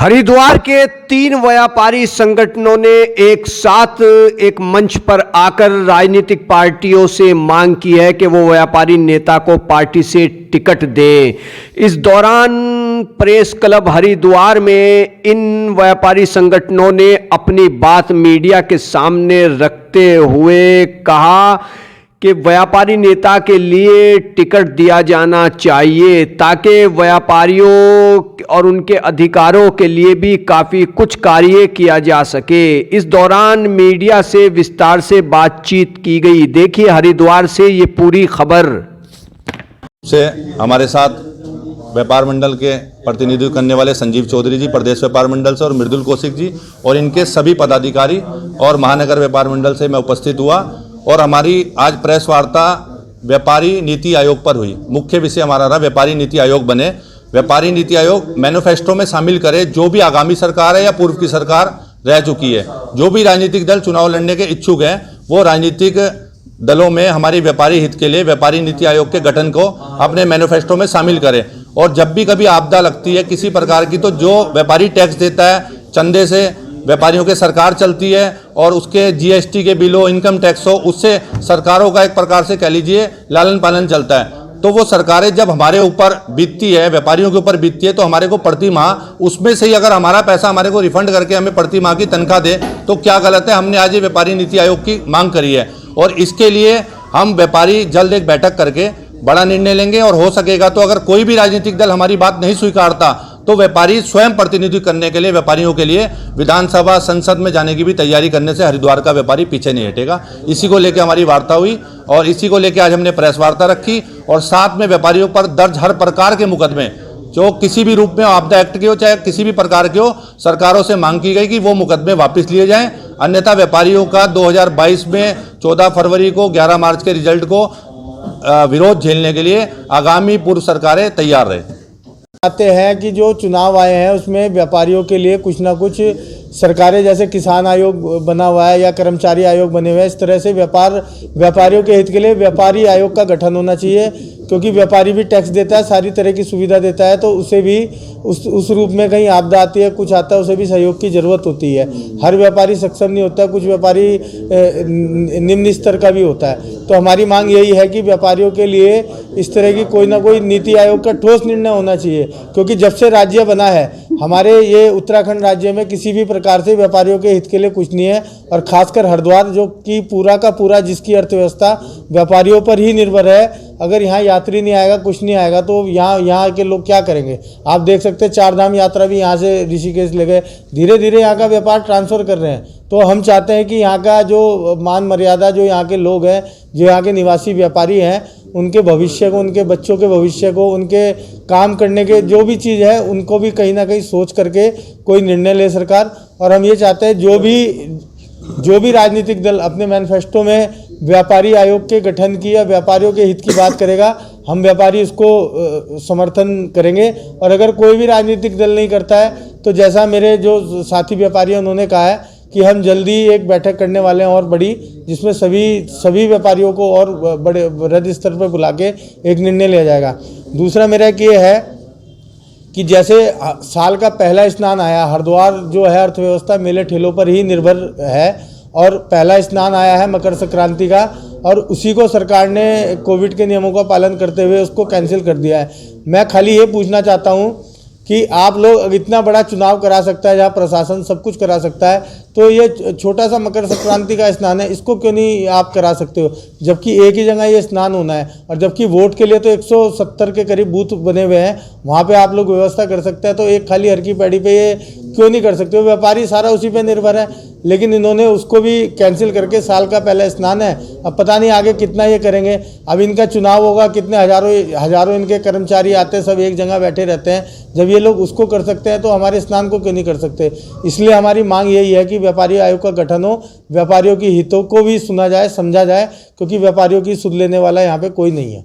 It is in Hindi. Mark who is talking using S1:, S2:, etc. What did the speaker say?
S1: हरिद्वार के 3 व्यापारी संगठनों ने एक साथ एक मंच पर आकर राजनीतिक पार्टियों से मांग की है कि वो व्यापारी नेता को पार्टी से टिकट दें। इस दौरान प्रेस क्लब हरिद्वार में इन व्यापारी संगठनों ने अपनी बात मीडिया के सामने रखते हुए कहा कि व्यापारी नेता के लिए टिकट दिया जाना चाहिए ताकि व्यापारियों और उनके अधिकारों के लिए भी काफ़ी कुछ कार्य किया जा सके। इस दौरान मीडिया से विस्तार से बातचीत की गई। देखिए हरिद्वार से ये पूरी खबर।
S2: से हमारे साथ व्यापार मंडल के प्रतिनिधित्व करने वाले संजीव चौधरी जी प्रदेश व्यापार मंडल से और मृदुल कौशिक जी और इनके सभी पदाधिकारी और महानगर व्यापार मंडल से मैं उपस्थित हुआ और हमारी आज प्रेस वार्ता व्यापारी नीति आयोग पर हुई। मुख्य विषय हमारा रहा व्यापारी नीति आयोग बने। व्यापारी नीति आयोग मैनिफेस्टो में शामिल करे जो भी आगामी सरकार है या पूर्व की सरकार रह चुकी है, जो भी राजनीतिक दल चुनाव लड़ने के इच्छुक हैं वो राजनीतिक दलों में हमारी व्यापारी हित के लिए व्यापारी नीति आयोग के गठन को अपने मैनिफेस्टो में शामिल करें। और जब भी कभी आपदा लगती है किसी प्रकार की, तो जो व्यापारी टैक्स देता है, चंदे से व्यापारियों के सरकार चलती है और उसके जीएसटी के बिल हो, इनकम टैक्स हो, उससे सरकारों का एक प्रकार से कह लीजिए लालन पालन चलता है। तो वो सरकारें जब हमारे ऊपर बीतती है, व्यापारियों के ऊपर बीतती है, तो हमारे को प्रति माह उसमें से ही अगर हमारा पैसा हमारे को रिफंड करके हमें प्रति माह की तनख्वाह दे तो क्या गलत है। हमने आज ये व्यापारी नीति आयोग की मांग करी है और इसके लिए हम व्यापारी जल्द एक बैठक करके बड़ा निर्णय लेंगे और हो सकेगा तो अगर कोई भी राजनीतिक दल हमारी बात नहीं स्वीकारता तो व्यापारी स्वयं प्रतिनिधित्व करने के लिए व्यापारियों के लिए विधानसभा संसद में जाने की भी तैयारी करने से हरिद्वार का व्यापारी पीछे नहीं हटेगा। इसी को लेकर हमारी वार्ता हुई और इसी को लेकर आज हमने प्रेस वार्ता रखी और साथ में व्यापारियों पर दर्ज हर प्रकार के मुकदमे जो किसी भी रूप में आपदा एक्ट के हो चाहे किसी भी प्रकार के हो, सरकारों से मांग की गई कि वो मुकदमे वापस लिए जाएं। अन्यथा व्यापारियों का 2022 में 14 फरवरी को 11 मार्च के रिजल्ट को विरोध झेलने के लिए आगामी पूर्व सरकारें तैयार रहे।
S3: आते हैं कि जो चुनाव आए हैं उसमें व्यापारियों के लिए कुछ ना कुछ सरकारें, जैसे किसान आयोग बना हुआ है या कर्मचारी आयोग बने हुए हैं, इस तरह से व्यापारियों के हित के लिए व्यापारी आयोग का गठन होना चाहिए। क्योंकि व्यापारी भी टैक्स देता है, सारी तरह की सुविधा देता है, तो उसे भी उस रूप में कहीं आपदा आती है, कुछ आता है, उसे भी सहयोग की ज़रूरत होती है। हर व्यापारी सक्षम नहीं होता, कुछ व्यापारी निम्न स्तर का भी होता है। तो हमारी मांग यही है कि व्यापारियों के लिए इस तरह की कोई ना कोई नीति आयोग का ठोस निर्णय होना चाहिए। क्योंकि जब से राज्य बना है हमारे ये उत्तराखंड राज्य में किसी भी प्रकार से व्यापारियों के हित के लिए कुछ नहीं है। और खासकर हरिद्वार जो कि पूरा का पूरा जिसकी अर्थव्यवस्था व्यापारियों पर ही निर्भर है, अगर यहाँ यात्री नहीं आएगा, कुछ नहीं आएगा, तो यहाँ के लोग क्या करेंगे। आप देख सकते हैं 4 धाम यात्रा भी यहाँ से ऋषिकेश ले गए, धीरे धीरे यहाँ का व्यापार ट्रांसफ़र कर रहे हैं। तो हम चाहते हैं कि यहाँ का जो मान मर्यादा, जो यहाँ के लोग हैं, जो यहाँ के निवासी व्यापारी हैं, उनके भविष्य को, उनके बच्चों के भविष्य को, उनके काम करने के जो भी चीज़ है उनको भी कहीं ना कहीं सोच करके कोई निर्णय ले सरकार। और हम ये चाहते हैं जो भी राजनीतिक दल अपने मैनिफेस्टो में व्यापारी आयोग के गठन की या व्यापारियों के हित की बात करेगा, हम व्यापारी उसको समर्थन करेंगे। और अगर कोई भी राजनीतिक दल नहीं करता है तो जैसा मेरे जो साथी व्यापारी हैं उन्होंने कहा है कि हम जल्दी एक बैठक करने वाले हैं और बड़ी, जिसमें सभी व्यापारियों को और बड़े वृहद स्तर पर बुला के एक निर्णय लिया जाएगा। दूसरा मेरा एक ये है कि जैसे साल का पहला स्नान आया, हरिद्वार जो है अर्थव्यवस्था मेले ठेलों पर ही निर्भर है और पहला स्नान आया है मकर संक्रांति का, और उसी को सरकार ने कोविड के नियमों का पालन करते हुए उसको कैंसिल कर दिया है। मैं खाली ये पूछना चाहता हूँ कि आप लोग इतना बड़ा चुनाव करा सकता है, जहाँ प्रशासन सब कुछ करा सकता है, तो ये छोटा सा मकर संक्रांति का स्नान है, इसको क्यों नहीं आप करा सकते हो, जबकि एक ही जगह ये स्नान होना है। और जबकि वोट के लिए तो 170 के करीब बूथ बने हुए हैं, वहाँ पे आप लोग व्यवस्था कर सकते हैं, तो एक खाली हर की पैड़ी पे ये क्यों नहीं कर सकते हो। व्यापारी सारा उसी पे निर्भर है, लेकिन इन्होंने उसको भी कैंसिल करके साल का पहला स्नान है। अब पता नहीं आगे कितना ये करेंगे। अब इनका चुनाव होगा, कितने हजारों इनके कर्मचारी आते हैं, सब एक जगह बैठे रहते हैं। जब ये लोग उसको कर सकते हैं तो हमारे स्नान को क्यों नहीं कर सकते। इसलिए हमारी मांग यही है कि व्यापारी आयोग का गठन हो, व्यापारियों की हितों को भी सुना जाए, समझा जाए, क्योंकि व्यापारियों की सुध लेने वाला यहाँ पे कोई नहीं है।